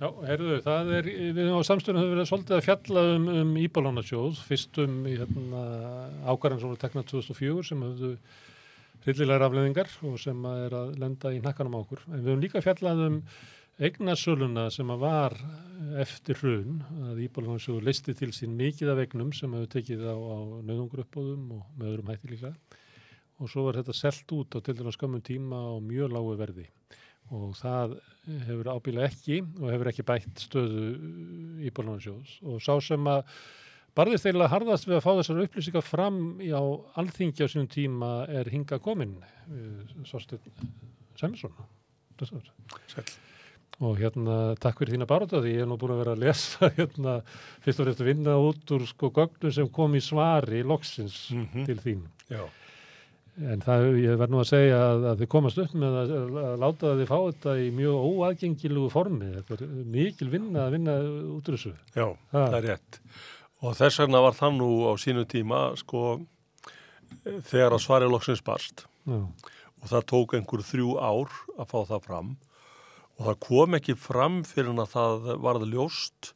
Já, heyrðu, við á samstöðunum höfum verið svolítið að fjalla Íbúðalánasjóð, fyrst ákvarðanir sem voru teknar 2004 sem höfðu hryllilegar afleiðingar og sem er að lenda í hnakkanum á okkur. En við höfum líka fjallað eignasöluna sem var eftir hrun, að Íbúðalánasjóður leysti til sín mikið af eignum sem hefur tekið á nauðungaruppboðum og með öðrum hætti líka. Og svo var þetta selt út á tiltölulega skömmum tíma á mjög lágu verði. Og það hefur ábyggilega ekki og hefur ekki bætt stöðu Íbúðalánasjóðs. Og sá sem að barðist eiginlega harðast við að fá þessar upplýsingar fram á Alþingi á sínum tíma er hingað kominn, Þorsteinn Sæmundsson. Sæll. Og takk fyrir þína baráttu því ég er nú búin að vera að lesa fyrst og fremst að vinna út úr gögnum sem kom í svari loksins til þín. Já. En ég verð nú að segja að þið komast upp með að láta þið fá þetta í mjög óaðgengilugu formi. Þetta er mikil vinna að vinna út úr þessu. Já, það er rétt. Og þess vegna var það nú á sínu tíma, þegar að svarið loksins barst. Já. Og það tók einhver 3 ár að fá það fram. Og það kom ekki fram fyrir að það varð ljóst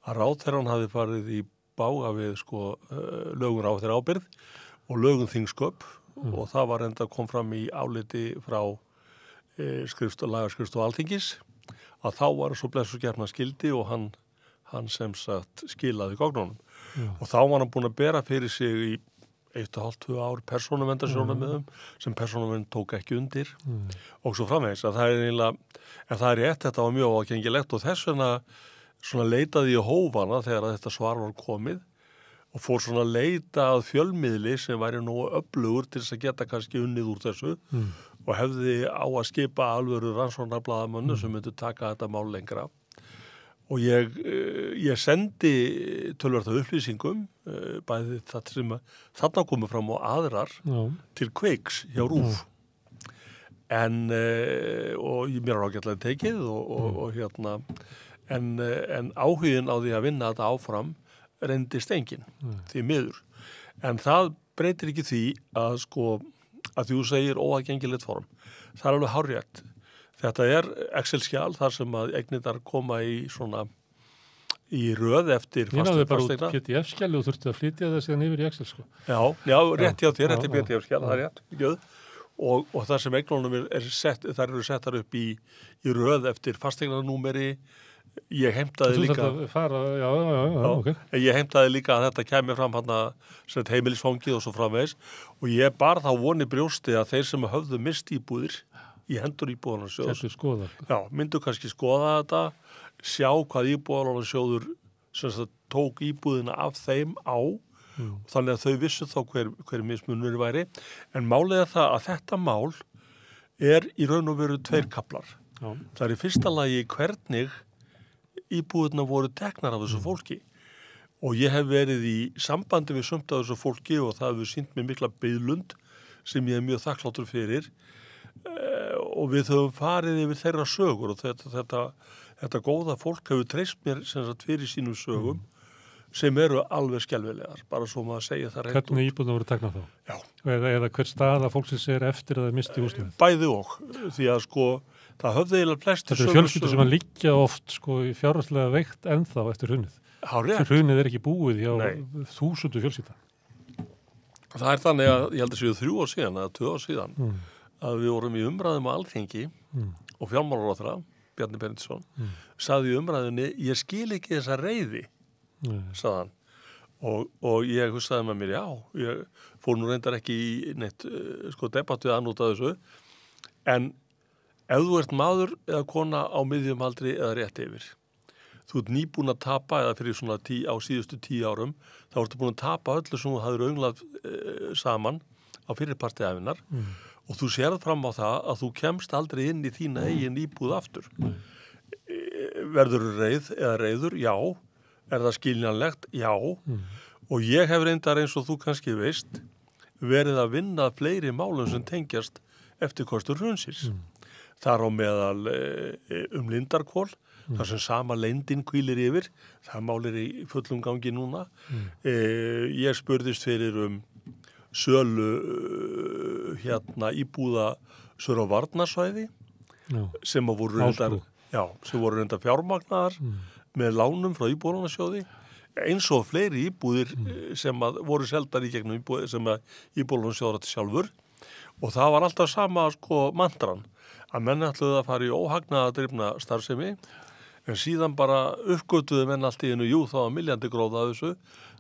að ráðherrann hafi farið í bága við lögum ráðherraábyrgð og lögum þingsköp. Og það var enda kom fram í áliti frá lagaskrifstofu Alþingis að þá var svo blessu gerna skildi og hann sem sagt skilaði gögnunum. Og þá var hann búin að bera fyrir sig í 1,5-2 ár persónuverndarsjónarmiðum sem persónuvernd tók ekki undir og svo framvegis að það er eiginlega, en það er rétt, þetta var mjög ágengilegt og þess vegna svona leitaði ég hófana þegar að þetta svar var komið og fór svona að leita að fjölmiðli sem væri nógu öflugur til þess að geta kannski unnið úr þessu og hefði á að skipa alvöru rannsóknarblaðamönnum sem myndu taka þetta mál lengra. Og ég sendi töluvert af upplýsingum, bæði það sem þarna komið fram og aðrar til Kveiks hjá RÚV. Og mér er ágætlega tekið en áhugin á því að vinna þetta áfram reyndist enginn, því miður. En það breytir ekki því að þú segir óaðgengilegt form. Það er alveg hárrétt. Þetta er Excel-skjal þar sem að eignirnar koma í röð eftir fasteigna. Ég náði bara út PDF-skjali og þurfti að flytja það síðan yfir í Excel, Já, rétt hjá þér, rétt í PDF-skjal, það er rétt. Og það sem eignunum þær eru settar upp í röð eftir fasteignanúmeri. Ég heimtaði líka okay. Ég heimtaði líka að þetta kæmi fram heimilisfangið og svo framvegis og ég bar þá voni brjósti að þeir sem höfðu mist íbúðir í hendur Íbúðalánasjóðs myndu kannski skoða þetta, sjá hvað Íbúðalánasjóður tók íbúðina af þeim á þannig að þau vissu þá hver mismunur væri en málið er það að þetta mál er í raun og veru 2 kaflar. Það er í fyrsta lagi hvernig íbúðina voru teknar af þessu fólki og ég hef verið í sambandi við sumt af þessu fólki og það hefur sýnt mér mikla biðlund sem ég er mjög þakkláttur fyrir og við höfum farið yfir þeirra sögur og þetta góða fólk hefur treyst mér fyrir sínum sögum sem eru alveg skelfilegar, bara svo maður segja það reynd. Hvernig íbúðina voru teknar þá? Já. Eða hver staða fólksins er eftir að það misti húsnæði? Bæði og, því að það höfðu eiginlega flestir sögur. Þetta er fjölskyldur sem að liggja oft í fjárhagslega veikt ennþá eftir hrunið. Hrunið er ekki búið hjá þúsundu fjölskylda. Það er þannig að ég held að séu 3 ár síðan eða 2 ár síðan að við vorum í umræðum á Alþingi og fjármálaráðherra, Bjarni Benediktsson, sagði í umræðunni, ég skil ekki þessa reiði, sagði hann. Og ég hugsaði með mér, ég fór nú reyndar ekki í neitt debatt við annút af þessu, en ef þú ert maður eða kona á miðjum aldri eða rétt yfir, þú ert nýbúin að tapa eða fyrir svona á síðustu 10 árum, þá ertu búin að tapa öllu sem þú hafðir önglað saman á fyrirparti ævinnar og þú sérð fram á það að þú kemst aldrei inn í þína eigin íbúð aftur. Verður reið eða reiður? Já. Er það skiljanlegt? Já. Og ég hef reyndar eins og þú kannski veist verið að vinna fleiri málum sem tengjast eftirkostur hrunsins. Þar á meðal Lindarhvol, þar sem sama leyndin hvílir yfir, það málir í fullum gangi núna. Ég spurðist fyrir sölu íbúða Söru á Varnarsvæði sem að voru reyndar, Já, sem voru reynda fjármagnaðar með lánum frá Íbúðalánasjóði, eins og fleiri íbúðir sem að voru seldar í gegnum íbúðir sem að Íbúðalánasjóður átti sjálfur, og það var alltaf sama mantran, að menn ætluðu að fara í óhagnaða drifna starfsemi, en síðan bara uppgötuðu menn allt í einu, jú, þá var milljandi gróða af þessu,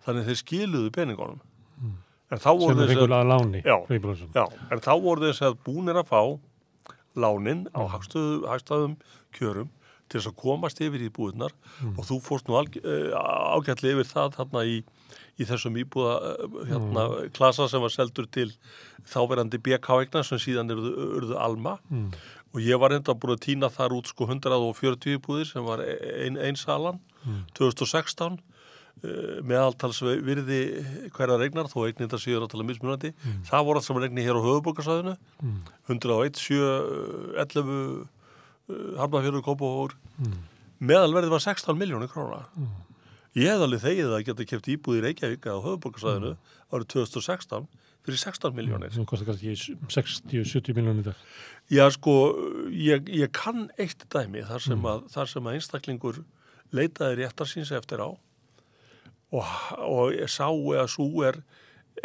þannig þeir skiluðu peningunum. En þá voru sem fengur að láni. Já, en þá voru þess að búnir að fá lánin á hagstæðum kjörum til þess að komast yfir í búðunar og þú fórst nú ágætlega yfir það þarna í þessum íbúða klasa sem var seldur til þáverandi BK-eignar sem síðan urðu Alma og ég var enda búin að tína þar út 140 íbúðir sem var ein salan 2016 meðaltalsvirði hverjar eignar, þó eignir þetta séu náttúrulega mismunandi. Það voru allt saman eignir hér á höfuðborgarsvæðinu, 101, 7, 11, Hafnarfjörður, Kópavogur. Meðalverðið var 16 milljónir króna. Ég hef alveg þegið að geta keypt íbúð í Reykjavík á höfuðborgarsvæðinu árið 2016 fyrir 16 milljónir. Sem kostar kannski 60-70 milljónir í dag. Já, sko, ég kann eitt dæmi þar sem að einstaklingur leitaði réttar síns eftir á og sá eða sú ef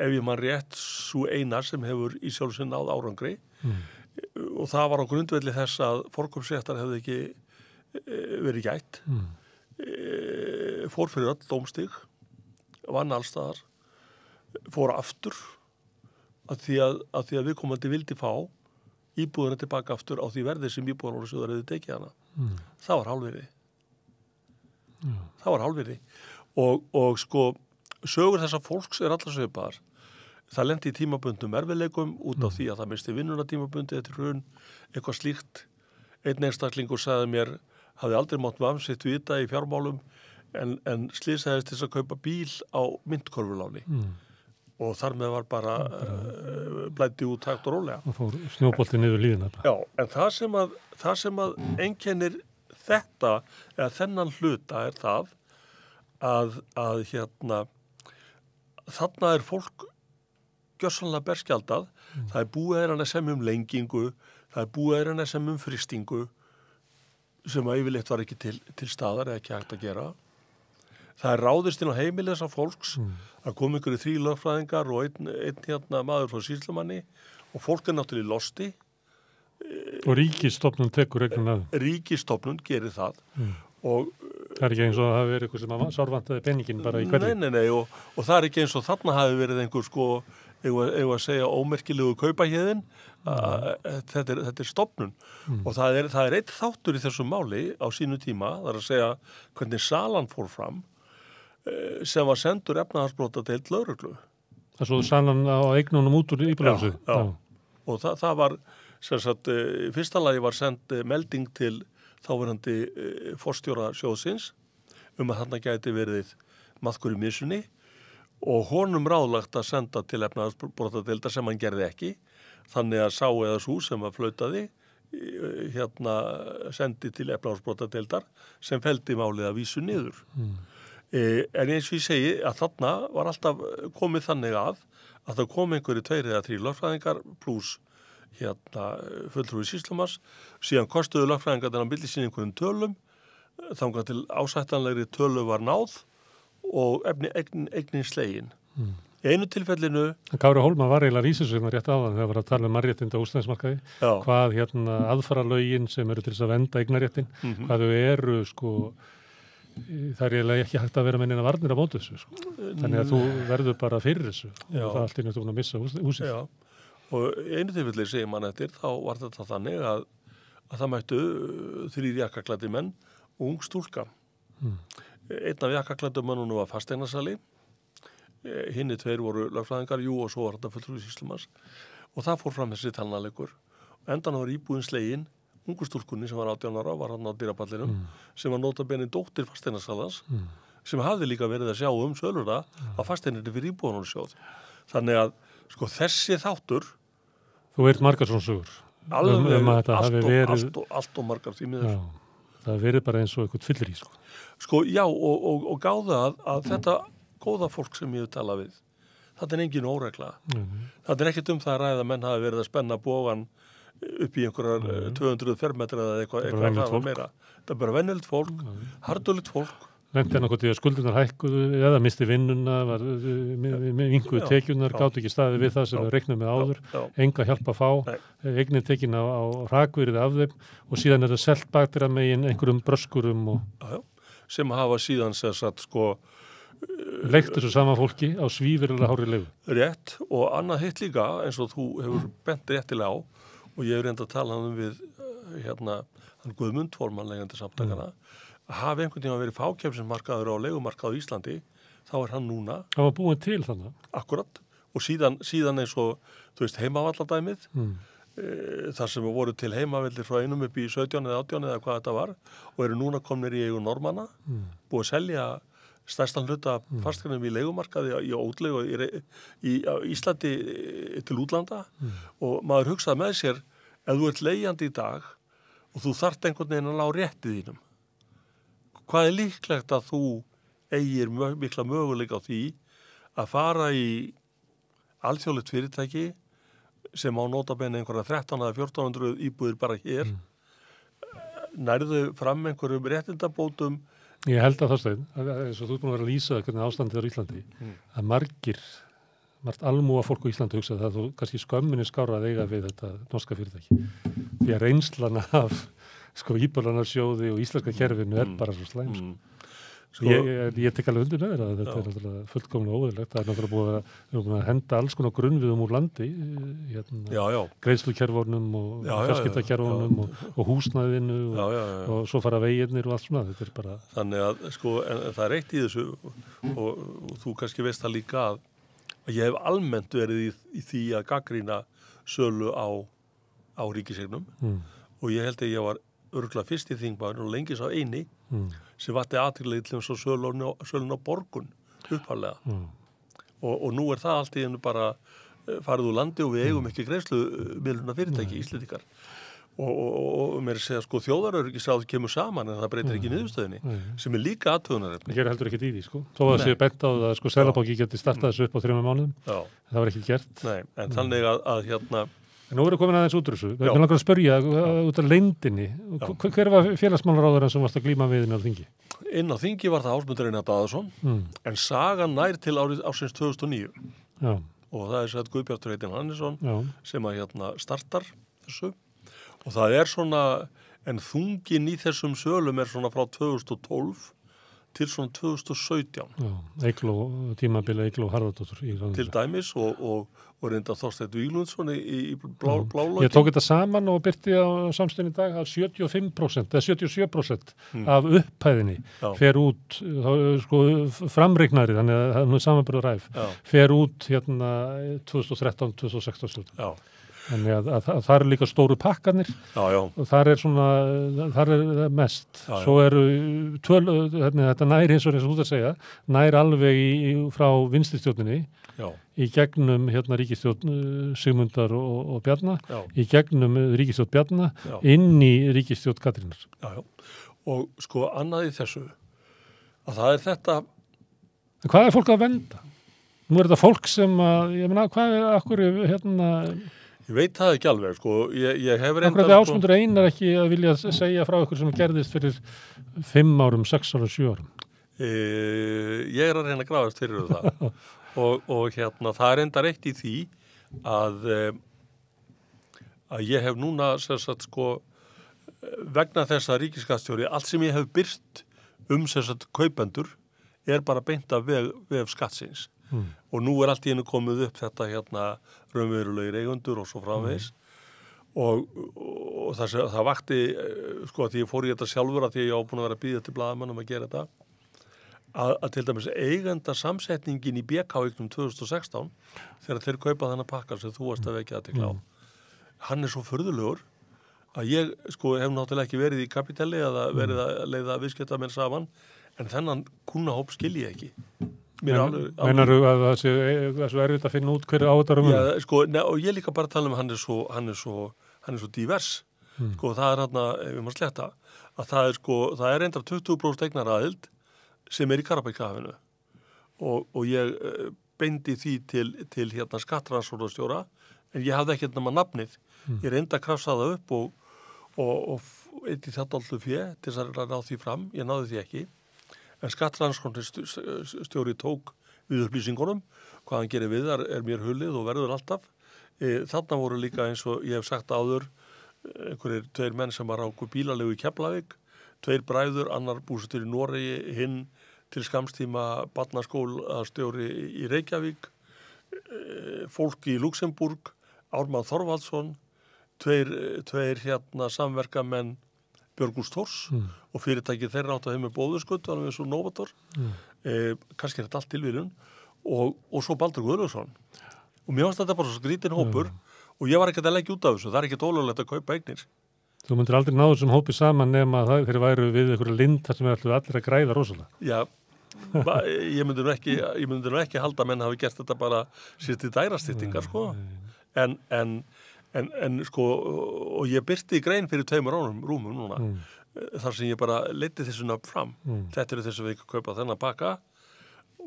ég man rétt, sú eina sem hefur í sjálfsinn náð árangri og það var á grundvelli þess að forkaupsréttar hefði ekki verið gætt. Fór fyrir öll dómstig, vann allstaðar, fór aftur að því að viðkomandi vildi fá íbúðuna tilbaka aftur á því verði sem Íbúðalánasjóður hefði tekið hana. Það var hálfvirði. Það var hálfvirði. Og sko, sögur þessa fólks allar svipaðar. Það lendi í tímabundum erfiðleikum út af því að það misti vinnuna tímabundi eftir hrun, eitthvað slíkt. Einn einstaklingur sagði mér, hafði aldrei mátt vamsitt vita í fjármálum, en slysaðist til að kaupa bíl á myntkorfuláni. Og þar með var bara blæddi út hægt og rólega. Og fór snjóbolti niður líðina. Já, en það sem að einkennir þetta, eða þennan hluta það, að þarna fólk gjörsamlega berskjaldað, það búið að semja lengingu, það búið að semja frystingu sem að yfirleitt var ekki til staðar eða ekki hægt að gera. Það ráðist inn á heimili þessa fólks, það kom einhverju 3 lögfræðingar og einn maður frá sýslumanni og fólk náttúrulega í losti. Og ríkisstofnun tekur eignuna að. Ríkisstofnun gerir það og það er ekki eins og það hafi verið eitthvað sem að sárvantaði peningin bara í hverju. Nei, og það er ekki eins og þarna hafi verið einhver eigum að segja ómerkilegu kaupaheiðin, þetta er stofnun og það er eitt þáttur í þessum máli á sínu tíma, það er að segja hvernig salan fór fram sem var sendur efnahagsbrotadeild lögreglu. Það er svo salan á eignunum út úr Íbúðalánasjóði. Já. Og það var, sem sagt, í fyrsta lagi var send melding til þáverandi forstjóra sjóðsins að þarna gæti verið maðkur í misunni og honum ráðlagt að senda til efnahagsbrotadeildar sem hann gerði ekki. Þannig að sá eða sú sem að flautaði sendi til efnahagsbrotadeildar sem felldi málið að vísu niður. En eins og ég segi að þarna var alltaf komið þannig að það kom einhverju 2 eða 3 lögfræðingar pluss fulltrúi sýslumanns, síðan kostuðu lögfræðingarnir að milli sín einhverjum tölum, þangað til ásættanlegri tölu var náð og eignin slegin. Í einu tilfellinu... Kári Hólma var eiginlega rísisveitna rétt áðan þegar var að tala mannréttinda á húsnæðismarkaði, hvað aðfararlögin sem eru til þess að venda eignaréttin, hvað þau eru það er eiginlega ekki hægt að vera með neina varnir á móti þessu. Þannig að þú verður bara fyrir þessu og það allt er náttúrulega að missa húsið. Já. Og einu tilfelli segir mann eftir, þá var þetta þannig að það mættu 3 jakkaklæddir menn og ung stúlka. Einn af jakkaklæddu mönnunum var fasteignasali, hinni 2 voru lögfræðingar, og svo var þetta fulltrúi sýslumanns. Og það fór fram þessi talnaleikur. Endan var íbúðin slegin, ungu stúlkunni sem var 18 ára, var hann á dyrapallinum, sem var notabenni dóttir fasteignassalans, sem hafði líka verið að sjá söluna á fasteignirni fyrir Íbúðalánasjóð. Þannig að sko þessi þáttur Þú veit margar svona sögur. Allt og margar því miður. Það hefur verið bara eins og eitthvað fyllir í. Sko, já, og gáða að þetta góða fólk sem ég tala við, þetta er engin óregla. Það er ekkert það að ræða menn hafi verið að spenna bógan upp í einhverjar 200 fermetra eða eitthvað venjulegt fólk. meira. Það er bara venjulegt fólk, hardulegt fólk. Lendi hann okkur til að skuldunar hækkuðu eða misti vinnuna, var vinguðu tekjunar, gátt ekki staði við það sem við reiknum með áður, enga hjálp að fá, eignir tekin á rakvirði af þeim og síðan er það selt baktir að megin einhverjum bröskurum og sem hafa síðan sem sagt sko leikt þessu sama fólki á svívirlega hári leigu. Rétt og annað hitt líka eins og þú hefur bent réttilega á og ég hef reynd að tala við hann Guðmund formannlegandi samtakana að hafa einhvern tíma verið fákeppnismarkaður á leigumarkað á Íslandi, þá er hann núna. Það var búin til þannig. Akkurat. Og síðan eins og, þú veist, heimavalladæmið, þar sem voru til heimavellir frá einum upp í 17 eða 18 eða hvað þetta var og eru núna komnir í eigu Normanna, búið að selja stærstan hluta fasteignum í leigumarkaði í ótlegu á Íslandi til útlanda og maður hugsaði með sér, ef þú ert leigjandi í dag og þú þarft einhvern veginn að ná réttið þínum, hvað er líklegt að þú eigir mikla möguleika á því að fara í alþjóðlegt fyrirtæki sem á notabenni einhverja 13 eða 1400 íbúðir bara hér, nærðu fram einhverjum réttindabótum. Ég held að það stein, eins og þú er búin að vera að lýsa hvernig ástandið er í Íslandi, að margt almúa fólk á Íslandi hugsa það þú kannski skömminni skára að eiga við þetta norska fyrirtæki. Því að reynslan af Íbúðalánasjóði og íslenska kerfinu er bara svo slæm. Ég tek alveg undir með þér að þetta er náttúrulega fullkomlega óðurlegt. Það er náttúrulega búin að henda alls konar grunnviðum úr landi, greiðslukerfunum og fjarskiptakerfunum og húsnæðinu og svo fara vegirnir og allt svona. Þetta er bara... Þannig að en það er eitt í þessu og þú kannski veist það líka að ég hef almennt verið í því að gagnrýna sölu á ríkiseignum og ég held að ég var örugglega fyrst í þingmaður og lengi sá eini sem vatti athygli til þess að sölun á Borgun upphaflega og nú er það allt í einu bara farið úr landi og við eigum ekki greiðslumiðluna fyrirtæki Íslendingar og mér segja sko þjóðaröryggisráð kemur saman en það breytir ekki niðurstöðinni sem er líka athugunarefni. Ég er heldur ekkert í því sko. Þó að sé bent á það sko Seðlabanki geti startað þessu upp á 3 mánuðum. Það var ekki gert. Nei, en þannig að Nú erum við komin aðeins út úr þessu. Við erum langar að spyrja út af leyndinni. Hver var félagsmálaráðurinn sem varst að glíma við inn á þingi? Inn á þingi var það Ásmundur Einar Daðason, en sagan nær til ársins 2009. Já. Og það er sætt Guðbjartur Heitin Hannesson sem að startar þessu. Og það er svona, en þungin í þessum sölum er svona frá 2012 til svona 2017. Já, tímabili Eygló Harðardóttur í ráðuneytinu. Til dæmis og reynda Þorsteinn Víglundsson í blálögin. Ég tók þetta saman og byrti á samstöðin í dag að 75% eða 77% af upphæðinni fer út, sko framreiknari, þannig að það er samanburðaræf, fer út 2013-2016. Já. Þannig að það eru líka stóru pakkanir og þar er mest. Svo eru þetta nær eins og þú ert að segja, nær alveg frá vinstristjórninni í gegnum ríkisstjórn Sigmundar og Bjarna, í gegnum ríkisstjórn Bjarna, inn í ríkisstjórn Katrínar. Já. Og sko annað í þessu, að það er þetta... Hvað er fólk að venda? Nú er þetta fólk sem að, ég meina, hvað er akkur Ég veit það ekki alveg, sko. Ég hef reyndar... Akkurat Ásmundur Einar ekki að vilja segja frá ykkur sem gerðist fyrir 5 árum, 6 árum, 7 árum. Ég er að reyna að grafast fyrir það. og það er reyndar eitt í því að ég hef núna, sem sagt, sko, vegna þess að ríkisskattstjóri, allt sem ég hef birt sem sagt, kaupendur, er bara beint af vef skattsins. Og nú er allt í einu komið upp þetta raunverulegir eigendur og svo framvegis og það vakti sko að því ég fór í þetta sjálfur að því ég á búin að vera að bíða til blaðamannum að gera þetta að til dæmis eigendasamsetningin í BK-eignum 2016 þegar þeir kaupa þennan pakka sem þú varst að vekja athygli á hann er svo furðulegur að ég sko hef náttúrulega ekki verið í kapítali eða verið að leiða viðskiptamenn saman en þennan kúnnahóp skil ég ekki. Meinar þú að það er svo erfitt að finna út hverju áhættar Já, sko, og ég líka bara að tala hann er svo divers sko, það er hann ef við maður sletta að það er reyndar 20% eignaraðild sem er í Karabæk-kafinu og ég beindi því til skattrannsóknarstjóra en ég hafði ekki nafnið Ég reyndi að krafsa það upp og eitt í þetta alltaf til þess að ná því fram. Ég náði því ekki. En skattrannsóknarstjóri tók við upplýsingunum. Hvað hann gerir við er mér hulið og verður alltaf. Þarna voru líka eins og ég hef sagt áður einhverjir 2 menn sem var ráku bílalegu í Keflavík, 2 bræður, annar búsettur í Noregi, hinn til skamstíma barnaskólastjóri í Reykjavík, fólk í Luxemburg, Ármann Þorvaldsson, 2 samverkamenn Björgús Thors og fyrirtæki þeirra áttu að heim með bóðurskutt, alveg eins og Novator, kannski þetta allt tilvíðun, og svo Baldur Guðlaugsson. Og mér fannst þetta bara svo skrítin hópur og ég var ekkert að leggja út af þessu, það er ekkert ólöglegt að kaupa eignir. Þú myndir aldrei ná þessum hópi saman nema þeir væru við einhverju lind þar sem ætluðu allir að græða rosalega. Já, ég myndi nú ekki halda að menn hafi gert þetta bara sér til dægrastýttingar, sko. En sko, og ég birti í grein fyrir 2 rúmum núna, þar sem ég bara leiddi þessu nöfn fram. Þetta eru þessu við kaupa þennan pakka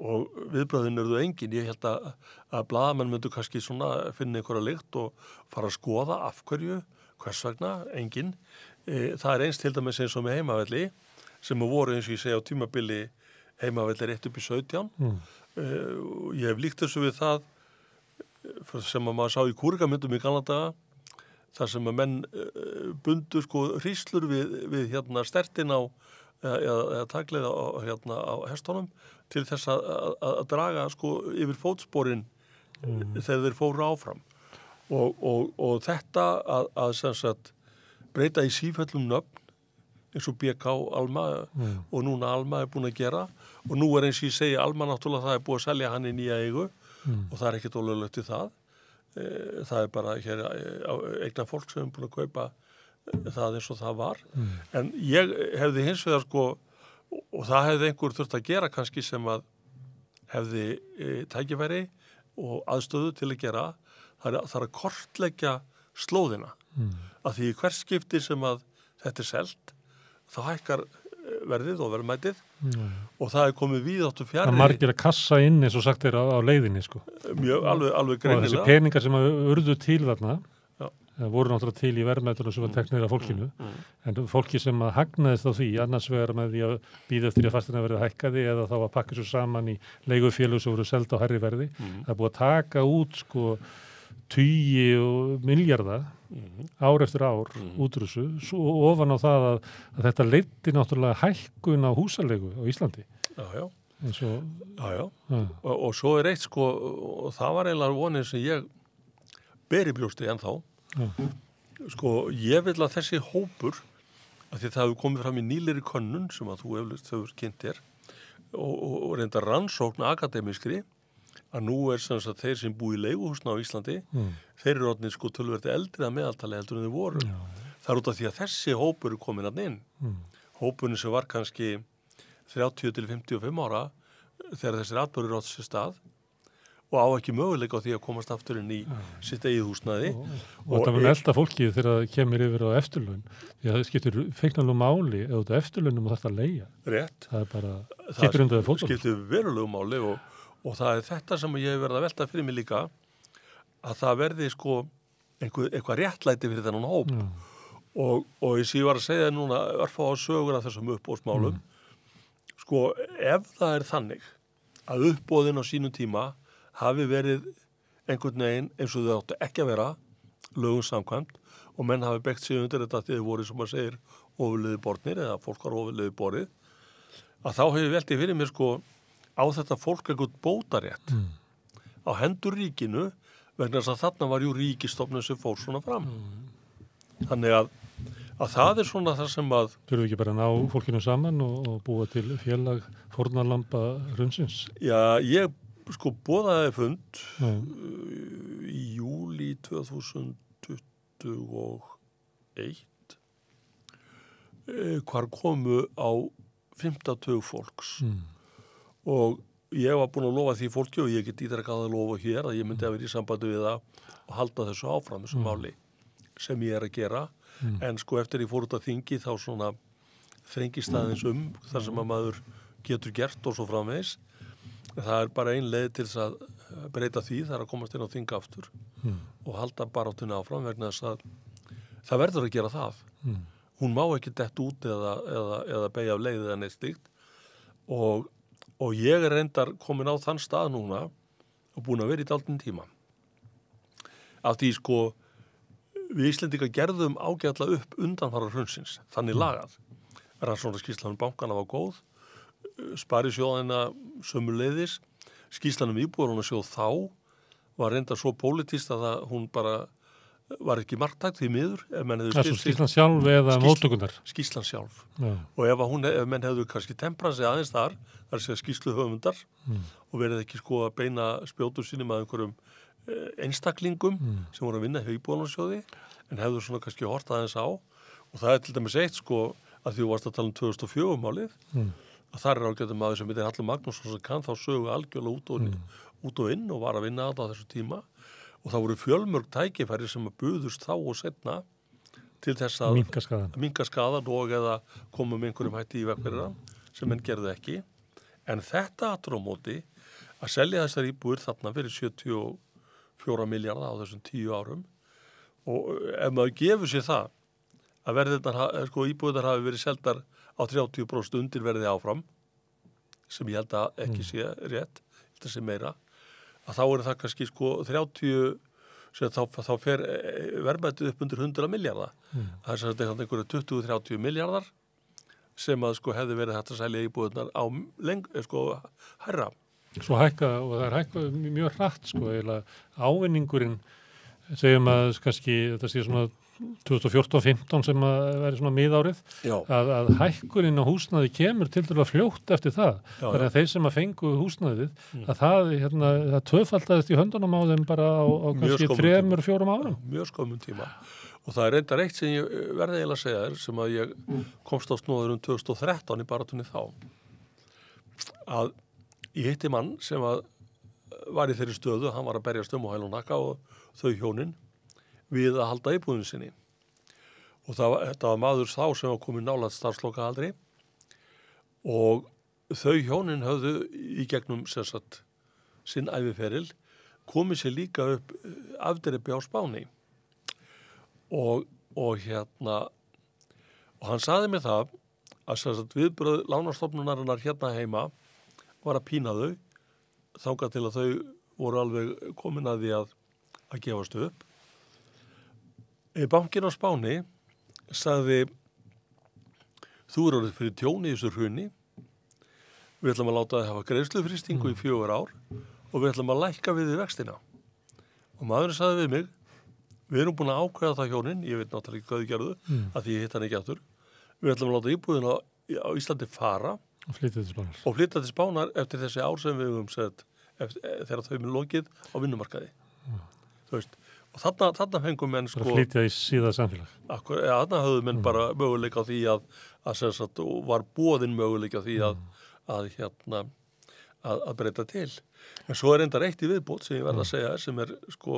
og viðbröðin eru þau engin. Ég held að blaðamenn myndu kannski svona finna einhverja lykt og fara að skoða af hverju, hvers vegna, engin. Það er eins til dæmis eins og með Heimavelli sem voru eins og ég segja á tímabili Heimavelli rétt upp í 17. Ég hef líkt þessu við það sem að maður sá í kúrikamyndum í gamla daga, þar sem að menn bundu sko hríslur við hérna stertin á eða taglið á hestunum til þess að draga sko yfir fótsporin þegar þeir fóru áfram. Og þetta að sem sagt breyta í sífellum nöfn eins og BK Alma og núna Alma er búin að gera og nú er eins og ég segi Alma náttúrulega það er búið að selja hann í nýja eigu og það er ekkert ólöglegt í það. Það er bara hér eigna fólk sem er búin að kaupa það eins og það var. En ég hefði hins vegar sko og það hefði einhver þurft að gera kannski sem að hefði tækifæri og aðstöðu til að gera það er að kortleggja slóðina af því hvers skipti sem að þetta er selt þá hækkar verðið og verðmætið og það er komið víðáttu fjarri. Það margir að kassa inn eins og sagt er á leiðinni sko. Mjög, alveg greinilega. Og þessi peningar sem urðu til þarna voru náttúrulega til í verðmætunum sem var teknir af fólkinu en fólki sem að hagnaðist á því annars vegar með því að bíða eftir að fasteigna verði hækkaði eða þá að pakka svo saman í leigufélög sem voru seld á hærri verði. Það er búið að taka út sko tugi og milljarða ár eftir ár út úr þessu svo ofan á það að þetta leiddi náttúrulega hækkun á húsaleigu á Íslandi. Já. Já. Og svo er eitt sko og það var eiginlega vonið sem ég ber í brjósti ennþá. Sko ég vil að þessi hópur að því það hefur komið fram í nýlegri könnun sem að þú hefur kynnt þér og reynda rannsókn akademískri að nú er sem sagt þeir sem búi í leiguhúsna á Íslandi þeir eru orðnir sko töluvert eldri að meðaltali heldur en þeir voru. Það er út af því að þessi hópur er komin að inn. Hópurinn sem var kannski 30 til 55 ára þegar þessir atburðir áttu sér stað og á ekki möguleika á því að komast aftur inn í sitt eigið húsnæði. Og þetta mun elda fólkið þegar það kemur yfir á eftirlaun. Því að það skiptir feiknarlegu máli eða út af eftirlaunum og þetta að leigja. Rétt. Það er bara, skiptir undir það fólk. Það skiptir verulegu máli og það er þetta sem ég hef verið að velta fyrir mig líka að það verði sko eitthvað réttlæti fyrir þennan hóp. Og eins og ég var að segja núna örfá á sögur af þessum uppboðsmálum. Sko ef það er þannig að uppboðin á sínum tíma hafi verið einhvern veginn eins og þau áttu ekki að vera lögum samkvæmt og menn hafi byggt sig undir þetta þegar voru sem maður segir ofurliði bornir eða fólk var ofurliði borið að þá hefur veltið fyrir mér sko á þetta fólk eitthvað bótarétt á hendur ríkinu vegna þess að þarna var jú ríkistofnun sem fór svona fram. Þannig að það er svona það sem að þurfum við ekki bara að ná fólkinu saman og búa til félag fórnarlamba hrunsins? Já, ég sko boðaði fund í júlí 2021 hvar komu á 50 fólks og ég var búin að lofa því fólki og ég get ítrekað að lofa hér að ég myndi að vera í sambandi við það og halda þessu áfram þessu máli sem ég er að gera en sko eftir ég fór út að þingi þá svona þrengist aðeins þar sem að maður getur gert og svo framvegis. Það er bara ein leið til þess að breyta því þar að komast inn á þing aftur og halda baráttuna áfram vegna þess að það verður að gera það. Hún má ekki dett út eða beygja af leið eða neitt slíkt og ég reyndar komin á þann stað núna og búin að vera í dálítinn tíma. Af því sko við Íslendingar gerðum ágætlega upp undanfara hrunsins, þannig lagað. Rannsóknarskýrslan bankana var góð, sparisjóðina sömuleiðis, skýrslan íbúðalánasjóð þá var reyndar svo pólitískt að hún bara var ekki marktækt því miður. Skýrslan sjálf eða móttökurnar? Skýrslan sjálf. Já. Og ef menn hefðu kannski temprað sig aðeins þar að segja skýrslu höfundar og verið ekki sko að beina spjótum sínum að einhverjum einstaklingum sem voru að vinna hjá íbúðalánasjóði en hefðu svona kannski hort aðeins á og það til dæmis eitt sko að því þú varst að tala 2004 málið að þar ágætum maður sem heitir Hallur Magnússon sem kann þá sögu algjörlega út og inn og var að vinna á þessu tíma og það voru fjölmörg tækifæri sem að buðust þá og setna til þess að minnka skaðan og eða koma með einhverjum hætti í vegferðina sem menn gerðu ekki en þetta aftur á móti að selja þessar íbúðir þarna fyrir 74 milljarða á þessum 10 árum og ef maður gefur sér það að verðirnar, sko íbúðirnar hafi verið seldar á 30% undirverði áfram sem ég held að ekki sé rétt, þetta sé meira að þá það kannski sko 30 sem þá fer verðmætið upp undir 100 milljarða það sem þetta einhverju 20-30 milljarðar sem að sko hefði verið hægt að selja íbúðirnar á sko hærra. Svo hækka og það hækka mjög hratt sko eiginlega ávinningurinn segjum að kannski þetta sé svona 2014-15 sem að veri svona miðárið að hækkurinn á húsnæði kemur til dæla fljótt eftir það. Þannig að þeir sem að fengu húsnæðið að það tvöfaldaðist í höndunum á þeim bara á kannski 3-4 árum. Mjög skömmum tíma. Og það reyndar eitt sem ég verði eiginlega að segja þér sem að ég komst á snóður 2013 í barátunni þá að ég hitti mann sem að var í þeirri stöðu, hann var að berjast og hæla og naka og þau hjónin við að halda íbúðinu sinni. Og þetta var maður þá sem var komið nálægt starfslokaaldri og þau hjónin höfðu í gegnum sinn æviferil komið sér líka upp afdreipi á Spáni. Og hann sagði mér það að viðbröð lánastofnunarinnar hérna heima var að pína þau þangað til að þau voru alveg komin að því að gefast upp. Bankinn á Spáni sagði þú orðið fyrir tjóni í þessu hruni við ætlum að láta þið hafa greiðslufrystingu í 4 ár og við ætlum að lækka við þið vextina og maðurinn sagði við mig við erum búin að ákveða það hjónin ég veit náttúrulega ekki hvað þið gerðu að því ég hitt hann ekki aftur við ætlum að láta íbúðina á Íslandi fara og flytja til Spánar eftir þessi ár sem við höfum sett þegar þau með lokið á vinnumarkaði þú veist og þarna fengum menn sko flytja í síða samfélag þarna höfðu menn bara möguleika á því að var boðin möguleika á því að breyta til en svo reyndar eitt í viðbót sem ég verð að segja sem sko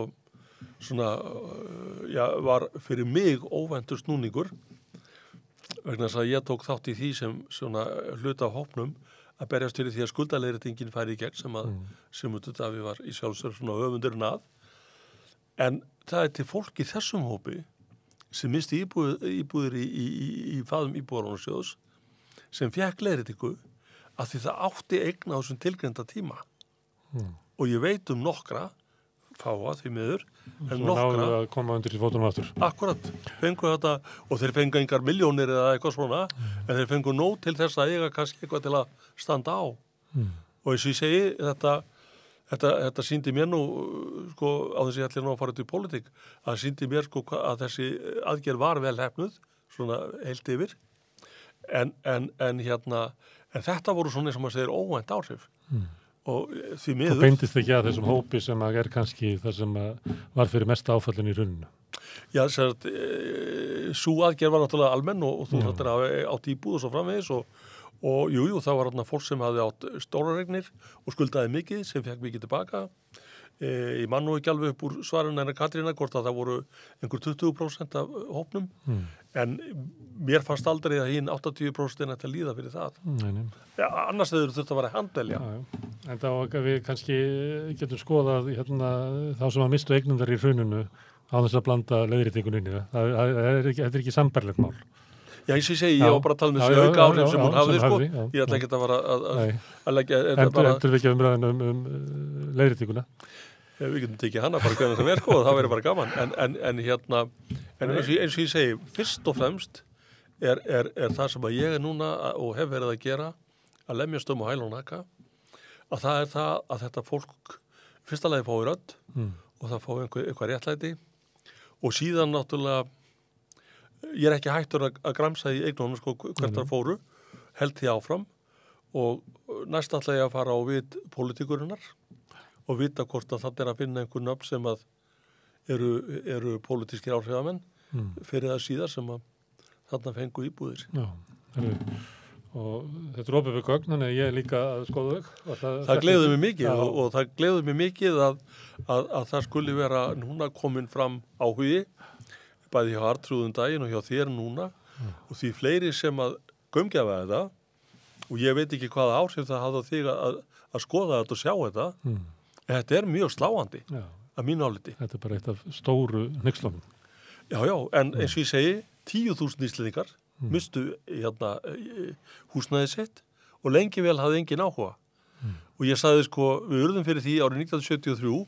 svona var fyrir mig óvæntur snúningur vegna þess að ég tók þátt í því sem svona hluta af hópnum að berjast fyrir því að skuldaleiðréttingin færi í gegn sem Davíð var í sjálfsögðu svona höfundurinn að en það til fólk í þessum hópi sem misti íbúðir í faðum íbúðalánasjóðs sem fékk leiðréttingu að því það átti eign á þessum tilgreinda tíma og ég veit nokkra fáa því miður en nokkra að koma undir í fótunum aftur akkurat, fengu þetta og þeir fengu engar milljónir eða eitthvað svona en þeir fengu nóg til þess að eiga kannski eitthvað til að standa á og eins og ég segi þetta sýndi mér nú sko á þessi allir nú að fara út í pólitík að sýndi mér sko að þessi aðgerð var vel hefnuð svona heilt yfir en þetta voru svona sem að segir óvænt áhrif og því miður og beindist ekki að þessum hópi sem að kannski það sem var fyrir mesta áfallin í hruninu Já, sú aðgerð var náttúrulega almenn og þú þáttir að átt íbúð og svo framvegis og jú, það var þarna fólk sem hafði átt stórar eignir og skuldaði mikið sem fekk mikið tilbaka ég man nú ekki alveg upp úr svarinu en Katrína hvort að það voru einhver 20% af hópnum en mér fannst aldrei að hinn 80% ætti að líða fyrir það Nei. Já, annars þeir þurft að vera handvelja En þá við kannski getum skoðað þá sem að mistu eignundar í hruninu á þess að blanda leiðréttingunni. Þetta er ekki sambærilegt mál. Já, eins og ég segi, ég var bara að tala um þessi auka áhrif sem hún hafði, sko. Ég ætla ekki að vera að leggja... Endur við ekki umræðin leiðréttinguna? Já, við getum tekið hana bara hvernig sem sko, það verður bara gaman. En eins og ég segi, fyrst og fremst er það sem að ég er núna og hef verið að gera, að lemjast á hæl og naka, að það er það að þetta fólk fyrsta lagi fái rödd og það fái eitthvað réttlæti og síðan náttúrulega ég er ekki hættur að gramsa í eignunum sko hvert þar fóru, held því áfram og næst ætla ég að fara á vit politikurinnar og vita hvort að það er að finna einhver nöfn sem að eru pólitískir áhrifamenn fyrir það síðar sem að þarna fengu íbúðir. Já, og þetta er opið við gögn, þannig að ég er líka að skoða þau. Það gleður mig mikið og það gleður mig mikið að það skuli vera núna komin fram áhugi, bæði hjá Arnþrúðum daginn og hjá þér núna og því fleiri sem að gaumgæfa þetta og ég veit ekki hvaða áhrif það hafði á þig að skoða þetta og sjá þetta, en þetta er mjög sláandi að mínu áliti. Þetta er bara eitt af stóru hneykslunum. Já, en eins og ég segi, 10.000 Íslendingar mistu húsnæði sitt og lengi vel hafði engin áhuga. Og ég sagði sko, við urðum fyrir því árið 1973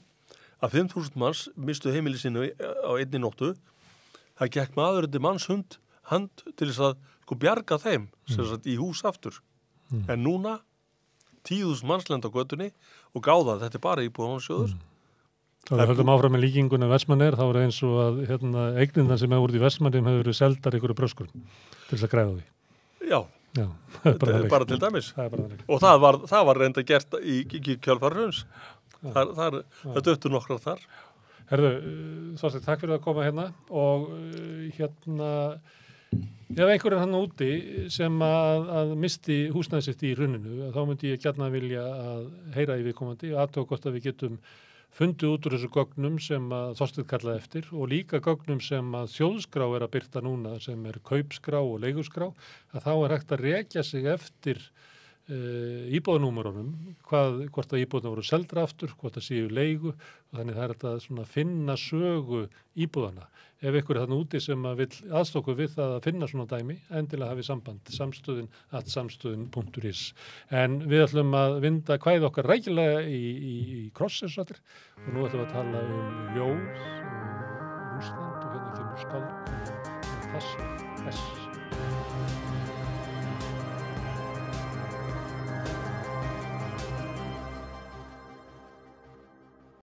að 5.000 manns mistu heimili sinni á einni nóttu. Það gekk maður undir manns hand til þess að sko bjarga þeim sem sagt í hús aftur. En núna 10.000 manns lenda á götunni og gáða þetta er bara íbúðalánasjóður. Það við höldum áfram með líkingunum Vestmannaeyjar, þá er eins og að eignindan sem hefur úr í Vestmannaeyjum hefur verið seldar einhverju bröskur til þess að græða því. Já, bara til dæmis. Og það var reynda gert í kjölfar hruns. Það döttu nokkrar þar. Herðu, Þorsteinn, takk fyrir að koma hérna og ef einhverjum hann úti sem að misti húsnæði sitt í hruninu, þá myndi ég gjarna vilja að heyra í viðkomandi og aðtók gott að við getum fundið út úr þessu gögnum sem að Þorsteinn kallaði eftir og líka gögnum sem að þjóðskrá er að birta núna sem er kaupskrá og leiguskrá, að þá er hægt að rekja sig eftir íbúðanúmerunum, hvort að íbúðana voru seldra aftur, hvort að séu leigu og þannig það er þetta svona finna sögu íbúðana. Ef ykkur er þannig úti sem að vill aðstokku við það að finna svona dæmi, endilega hafi samband, samstöðin@samstöðin.is. En við ætlum að vinda kvæði okkar rækilega í krossesötur og nú ætlum við að tala ljóð, Rússland og hérna kemur skálkun þess.